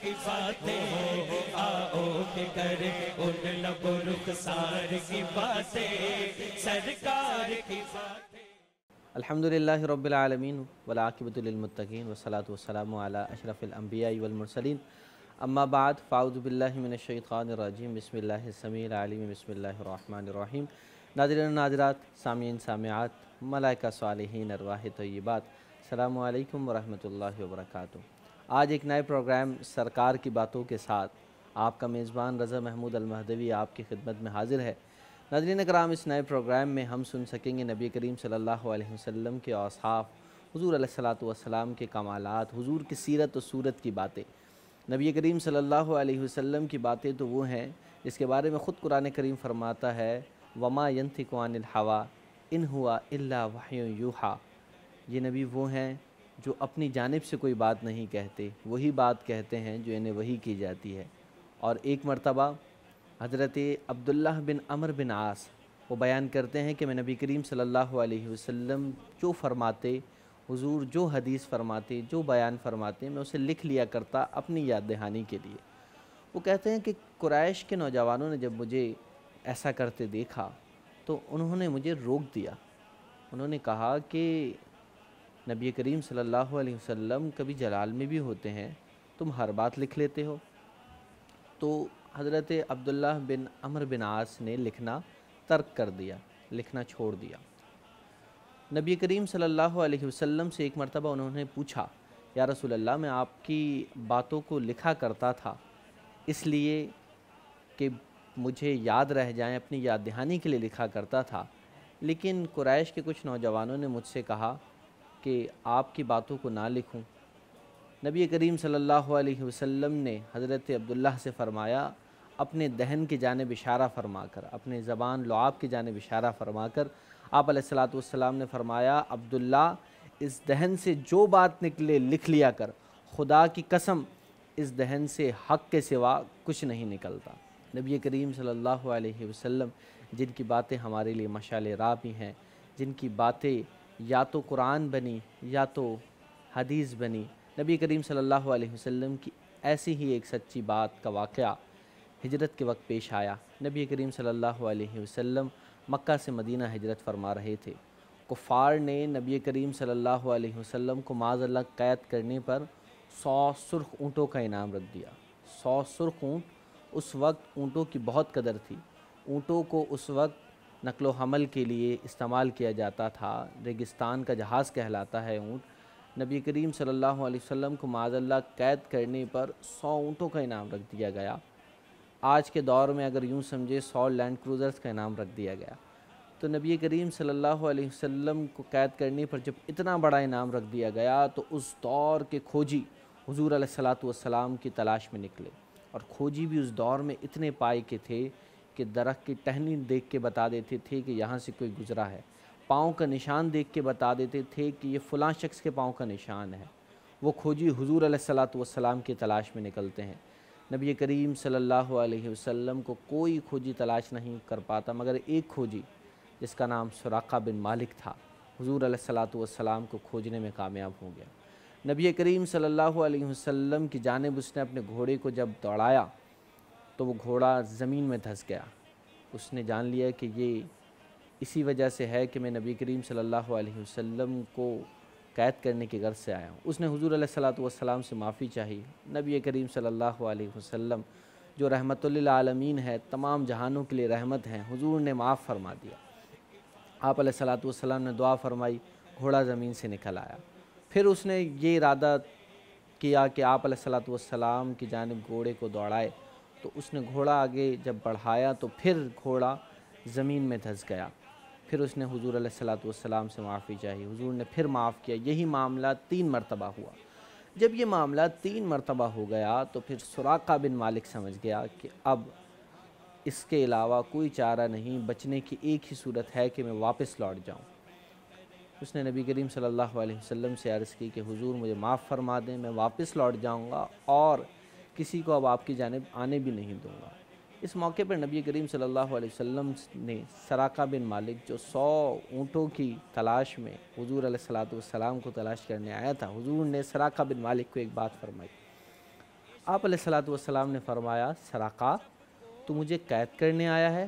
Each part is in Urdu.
کی باتیں آؤ کہ کرے ان لب رخسار کی باتیں سرکار کی باتیں۔ الحمدللہ رب العالمین والعاقبۃ للمتقین والصلاۃ والسلام علی اشرف الانبیاء والمرسلین اما بعد فاعوذ باللہ من الشیطان الرجیم بسم اللہ السمیع العلیم بسم اللہ الرحمن الرحیم۔ ناظرین و ناظرات، سامعین سامعات، ملائکہ صالحین، ارواح طیبات، السلام علیکم ورحمۃ اللہ وبرکاتہ۔ آج ایک نئے پروگرام سرکار کی باتوں کے ساتھ آپ کا میزبان رضا محمود المہدوی آپ کی خدمت میں حاضر ہے۔ ناظرین اکرام، اس نئے پروگرام میں ہم سن سکیں گے نبی کریم صلی اللہ علیہ وسلم کے اوصاف، حضور علیہ الصلاۃ والسلام کے کمالات، حضور کی سیرت و صورت کی باتیں۔ نبی کریم صلی اللہ علیہ وسلم کی باتیں تو وہ ہیں جس کے بارے میں خود قرآن کریم فرماتا ہے وما ينطق عن الهوى ان هو الا وحی یوحی۔ یہ نبی وہ ہیں جو اپنی جانب سے کوئی بات نہیں کہتے، وہی بات کہتے ہیں جو انہیں وحی کی جاتی ہے۔ اور ایک مرتبہ حضرت عبداللہ بن عمرو بن عاص وہ بیان کرتے ہیں کہ میں نبی کریم صلی اللہ علیہ وسلم جو فرماتے، حضور جو حدیث فرماتے، جو بیان فرماتے، میں اسے لکھ لیا کرتا اپنی یاد دہانی کے لیے۔ وہ کہتے ہیں کہ قریش کے نوجوانوں نے جب مجھے ایسا کرتے دیکھا تو انہوں نے مجھے روک دیا۔ انہوں نے کہا کہ نبی کریم صلی اللہ علیہ وسلم کبھی جلال میں بھی ہوتے ہیں، تم ہر بات لکھ لیتے ہو۔ تو حضرت عبداللہ بن عمرو بن عاص نے لکھنا ترک کر دیا، لکھنا چھوڑ دیا۔ نبی کریم صلی اللہ علیہ وسلم سے ایک مرتبہ انہوں نے پوچھا، یا رسول اللہ، میں آپ کی باتوں کو لکھا کرتا تھا اس لیے کہ مجھے یاد رہ جائیں، اپنی یاد دہانی کے لیے لکھا کرتا تھا، لیکن قریش کے کچھ نوجوانوں نے مجھ سے کہا کہ آپ کی باتوں کو نہ لکھوں۔ نبی کریم صلی اللہ علیہ وسلم نے حضرت عبداللہ سے فرمایا، اپنے دہن کی جانب اشارہ فرما کر، اپنے زبان لعاب کی جانب اشارہ فرما کر آپ علیہ الصلاۃ والسلام نے فرمایا، عبداللہ اس دہن سے جو بات نکلے لکھ لیا کر، خدا کی قسم اس دہن سے حق کے سوا کچھ نہیں نکلتا۔ نبی کریم صلی اللہ علیہ وسلم جن کی باتیں ہمارے لیے مشعل راہ بھی ہیں، جن کی باتیں یا تو قرآن بنی یا تو حدیث بنی۔ نبی کریم صلی اللہ علیہ وسلم کی ایسی ہی ایک سچی بات کا واقعہ ہجرت کے وقت پیش آیا۔ نبی کریم صلی اللہ علیہ وسلم مکہ سے مدینہ ہجرت فرما رہے تھے۔ کفار نے نبی کریم صلی اللہ علیہ وسلم کو معاذ اللہ قید کرنے پر 100 سرخ اونٹوں کا انعام رکھ دیا۔ 100 سرخ اونٹ، اس وقت اونٹوں کی بہت قدر تھی۔ اونٹوں کو اس وقت نقل و حمل کے لیے استعمال کیا جاتا تھا، ریگستان کا جہاز کہلاتا ہے اونٹ۔ نبی کریم صلی اللہ علیہ وسلم کو معاذ اللہ قید کرنے پر 100 اونٹوں کا انعام رکھ دیا گیا۔ آج کے دور میں اگر یوں سمجھے 100 لینڈ کروزرز کا انعام رکھ دیا گیا۔ تو نبی کریم صلی اللہ علیہ وسلم کو قید کرنے پر جب اتنا بڑا انعام رکھ دیا گیا تو اس دور کے کھوجی حضور علیہ الصلاۃ والسلام کی تلاش میں نکلے، اور کھوجی بھی اس دور میں اتنے پائے کے تھے کہ درخت کی ٹہنی دیکھ کے بتا دیتے تھے کہ یہاں سے کوئی گزرا ہے، پاؤں کا نشان دیکھ کے بتا دیتے تھے کہ یہ فلاں شخص کے پاؤں کا نشان ہے۔ وہ کھوجی حضور علیہ الصلاۃ والسلام کی تلاش میں نکلتے ہیں۔ نبی کریم صلی اللہ علیہ وسلم کو کوئی کھوجی تلاش نہیں کر پاتا مگر ایک کھوجی جس کا نام سراقہ بن مالک تھا، حضور علیہ الصلاۃ والسلام کو کھوجنے میں کامیاب ہو گیا۔ نبی کریم صلی اللہ علیہ وسلم کی جانب اس نے اپنے گھوڑے کو جب دوڑایا تو وہ گھوڑا زمین میں دھس گیا۔ اس نے جان لیا کہ یہ اسی وجہ سے ہے کہ میں نبی کریم صلی اللہ علیہ وسلم کو قید کرنے کی غرض سے آیا ہوں۔ اس نے حضور علیہ الصلاۃ والسلام سے معافی چاہی۔ نبی کریم صلی اللہ علیہ وسلم جو رحمت للعالمین ہے، تمام جہانوں کے لیے رحمت ہیں، حضور نے معاف فرما دیا۔ آپ علیہ الصلاۃ والسلام نے دعا فرمائی، گھوڑا زمین سے نکل آیا۔ پھر اس نے یہ ارادہ کیا کہ آپ علیہ الصلاۃ والسلام کی جانب گھوڑے کو دوڑائے، تو اس نے گھوڑا آگے جب بڑھایا تو پھر گھوڑا زمین میں دھس گیا۔ پھر اس نے حضور علیہ الصلاۃ والسلام سے معافی چاہی، حضور نے پھر معاف کیا۔ یہی معاملہ 3 مرتبہ ہوا۔ جب یہ معاملہ 3 مرتبہ ہو گیا تو پھر سراقہ بن مالک سمجھ گیا کہ اب اس کے علاوہ کوئی چارہ نہیں، بچنے کی ایک ہی صورت ہے کہ میں واپس لوٹ جاؤں۔ اس نے نبی کریم صلی اللہ علیہ وسلم سے عرض کی کہ حضور مجھے معاف فرما دیں، میں واپس لوٹ جاؤں گا اور کسی کو اب آپ کی جانب آنے بھی نہیں دوں گا۔ اس موقع پر نبی کریم صلی اللہ علیہ وسلم نے سراقہ بن مالک جو 100 اونٹوں کی تلاش میں حضور علیہ الصلاۃ والسلام کو تلاش کرنے آیا تھا، حضور نے سراقہ بن مالک کو ایک بات فرمائی۔ آپ علیہ السلام نے فرمایا سراقہ تو مجھے قید کرنے آیا ہے؟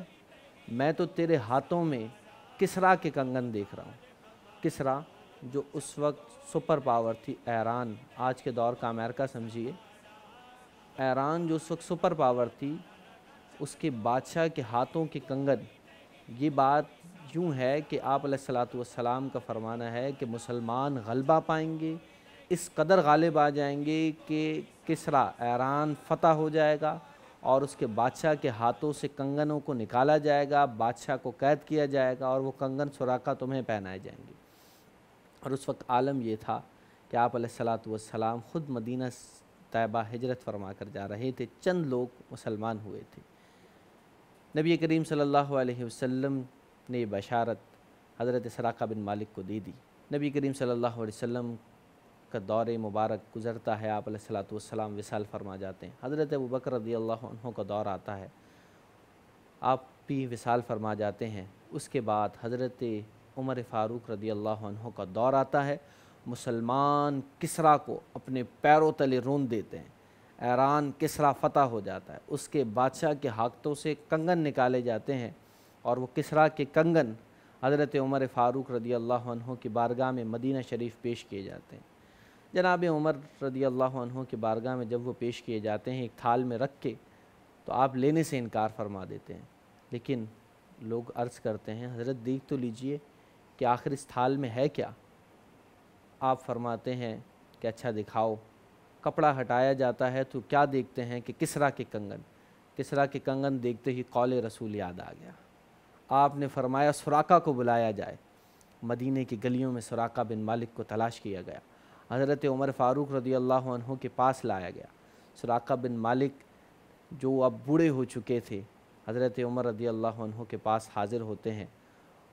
میں تو تیرے ہاتھوں میں کسریٰ کے کنگن دیکھ رہا ہوں۔ کسریٰ جو اس وقت سپر پاور تھی، ایران، آج کے دور کا امریکہ سمجھیے، ایران جو اس وقت سپر پاور تھی، اس کے بادشاہ کے ہاتھوں کے کنگن۔ یہ بات یوں ہے کہ آپ علیہ السلام کا فرمانا ہے کہ مسلمان غلبہ پائیں گے، اس قدر غالب آ جائیں گے کہ کسریٰ ایران فتح ہو جائے گا اور اس کے بادشاہ کے ہاتھوں سے کنگنوں کو نکالا جائے گا، بادشاہ کو قید کیا جائے گا اور وہ کنگن سراقہ تمہیں پہنائے جائیں گے۔ اور اس وقت عالم یہ تھا کہ آپ علیہ السلام خود مدینہ طیبہ ہجرت فرما کر جا رہے تھے، چند لوگ مسلمان ہوئے تھے۔ نبی کریم صلی اللہ علیہ وسلم نے بشارت حضرت سراقہ بن مالک کو دے دی۔ نبی کریم صلی اللہ علیہ وسلم کا دور مبارک گزرتا ہے، آپ علیہ السلام وصال فرما جاتے ہیں۔ حضرت ابوبکر رضی اللہ عنہ کا دور آتا ہے، آپ بھی وصال فرما جاتے ہیں۔ اس کے بعد حضرت عمر فاروق رضی اللہ عنہ کا دور آتا ہے۔ مسلمان کسریٰ کو اپنے پیروں تلے رون دیتے ہیں، ایران کسریٰ فتح ہو جاتا ہے، اس کے بادشاہ کے ہاتھوں سے کنگن نکالے جاتے ہیں اور وہ کسریٰ کے کنگن حضرت عمر فاروق رضی اللہ عنہ کی بارگاہ میں مدینہ شریف پیش کیے جاتے ہیں۔ جناب عمر رضی اللہ عنہ کی بارگاہ میں جب وہ پیش کیے جاتے ہیں ایک تھال میں رکھ کے، تو آپ لینے سے انکار فرما دیتے ہیں، لیکن لوگ عرض کرتے ہیں حضرت دیکھ تو لیجئے کہ آخر اس تھال میں ہے کیا؟ آپ فرماتے ہیں کہ اچھا دکھاؤ۔ کپڑا ہٹایا جاتا ہے تو کیا دیکھتے ہیں کہ کسریٰ کے کنگن۔ کسریٰ کے کنگن دیکھتے ہی قول رسول یاد آ گیا۔ آپ نے فرمایا سراقہ کو بلایا جائے۔ مدینہ کی گلیوں میں سراقہ بن مالک کو تلاش کیا گیا، حضرت عمر فاروق رضی اللہ عنہ کے پاس لایا گیا۔ سراقہ بن مالک جو اب بوڑھے ہو چکے تھے، حضرت عمر رضی اللہ عنہ کے پاس حاضر ہوتے ہیں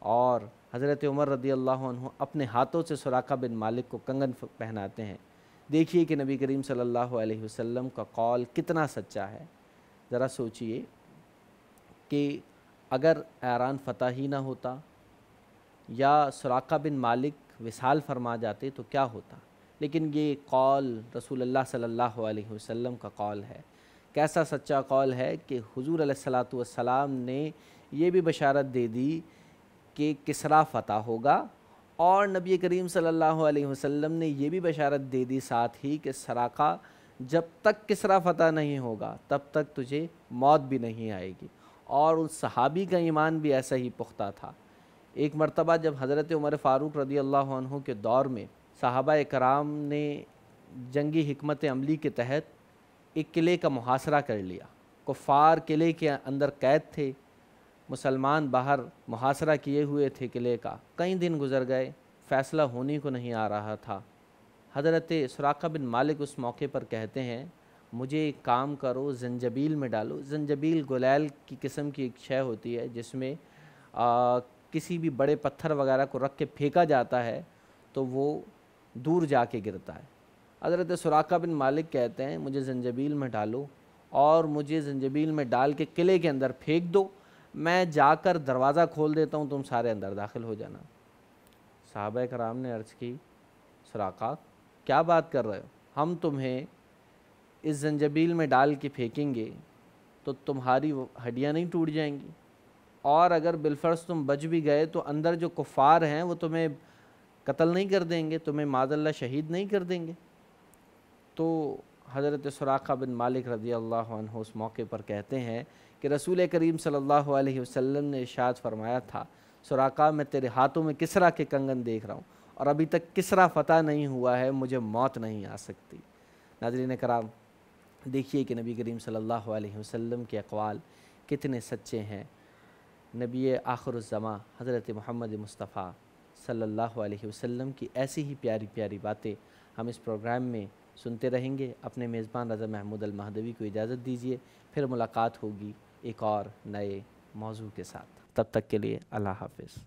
اور حضرت عمر رضی اللہ عنہ اپنے ہاتھوں سے سراقہ بن مالک کو کنگن پہناتے ہیں۔ دیکھیے کہ نبی کریم صلی اللہ علیہ وسلم کا قول کتنا سچا ہے۔ ذرا سوچئے کہ اگر ایران فتح ہی نہ ہوتا یا سراقہ بن مالک وصال فرما جاتے تو کیا ہوتا، لیکن یہ قول رسول اللہ صلی اللہ علیہ وسلم کا قول ہے۔ کیسا سچا قول ہے کہ حضور علیہ السلام نے یہ بھی بشارت دے دی کہ کسریٰ فتح ہوگا، اور نبی کریم صلی اللہ علیہ وسلم نے یہ بھی بشارت دے دی ساتھ ہی کہ سراقہ جب تک کسریٰ فتح نہیں ہوگا تب تک تجھے موت بھی نہیں آئے گی۔ اور اس صحابی کا ایمان بھی ایسا ہی پختہ تھا۔ ایک مرتبہ جب حضرت عمر فاروق رضی اللہ عنہ کے دور میں صحابہ کرام نے جنگی حکمت عملی کے تحت ایک قلعے کا محاصرہ کر لیا، کفار قلعے کے اندر قید تھے، مسلمان باہر محاصرہ کیے ہوئے تھے قلعے کا، کئی دن گزر گئے، فیصلہ ہونے کو نہیں آ رہا تھا۔ حضرت سراقہ بن مالک اس موقع پر کہتے ہیں مجھے ایک کام کرو، زنجبیل میں ڈالو۔ زنجبیل گلیل کی قسم کی ایک شے ہوتی ہے جس میں کسی بھی بڑے پتھر وغیرہ کو رکھ کے پھینکا جاتا ہے تو وہ دور جا کے گرتا ہے۔ حضرت سراقہ بن مالک کہتے ہیں مجھے زنجبیل میں ڈالو اور مجھے زنجبیل میں ڈال کے قلعے کے اندر پھینک دو، میں جا کر دروازہ کھول دیتا ہوں، تم سارے اندر داخل ہو جانا۔ صحابہ کرام نے عرض کی سراقہ کیا بات کر رہے ہو، ہم تمہیں اس زنجبیل میں ڈال کے پھینکیں گے تو تمہاری ہڈیاں نہیں ٹوٹ جائیں گی، اور اگر بالفرض تم بچ بھی گئے تو اندر جو کفار ہیں وہ تمہیں قتل نہیں کر دیں گے، تمہیں معاذ اللہ شہید نہیں کر دیں گے؟ تو حضرت سراقہ بن مالک رضی اللہ عنہ اس موقع پر کہتے ہیں کہ رسول کریم صلی اللہ علیہ وسلم نے ارشاد فرمایا تھا سراقہ میں تیرے ہاتھوں میں کسریٰ کے کنگن دیکھ رہا ہوں اور ابھی تک کسریٰ فتح نہیں ہوا ہے، مجھے موت نہیں آ سکتی۔ ناظرین کرام، دیکھیے کہ نبی کریم صلی اللہ علیہ وسلم کے اقوال کتنے سچے ہیں۔ نبی آخر الزماں حضرت محمد مصطفیٰ صلی اللہ علیہ وسلم کی ایسی ہی پیاری پیاری باتیں ہم اس پروگرام میں سنتے رہیں گے۔ اپنے میزبان رضا محمود المہدوی کو اجازت دیجیے، پھر ملاقات ہوگی ایک اور نئے موضوع کے ساتھ۔ تب تک کے لیے اللہ حافظ۔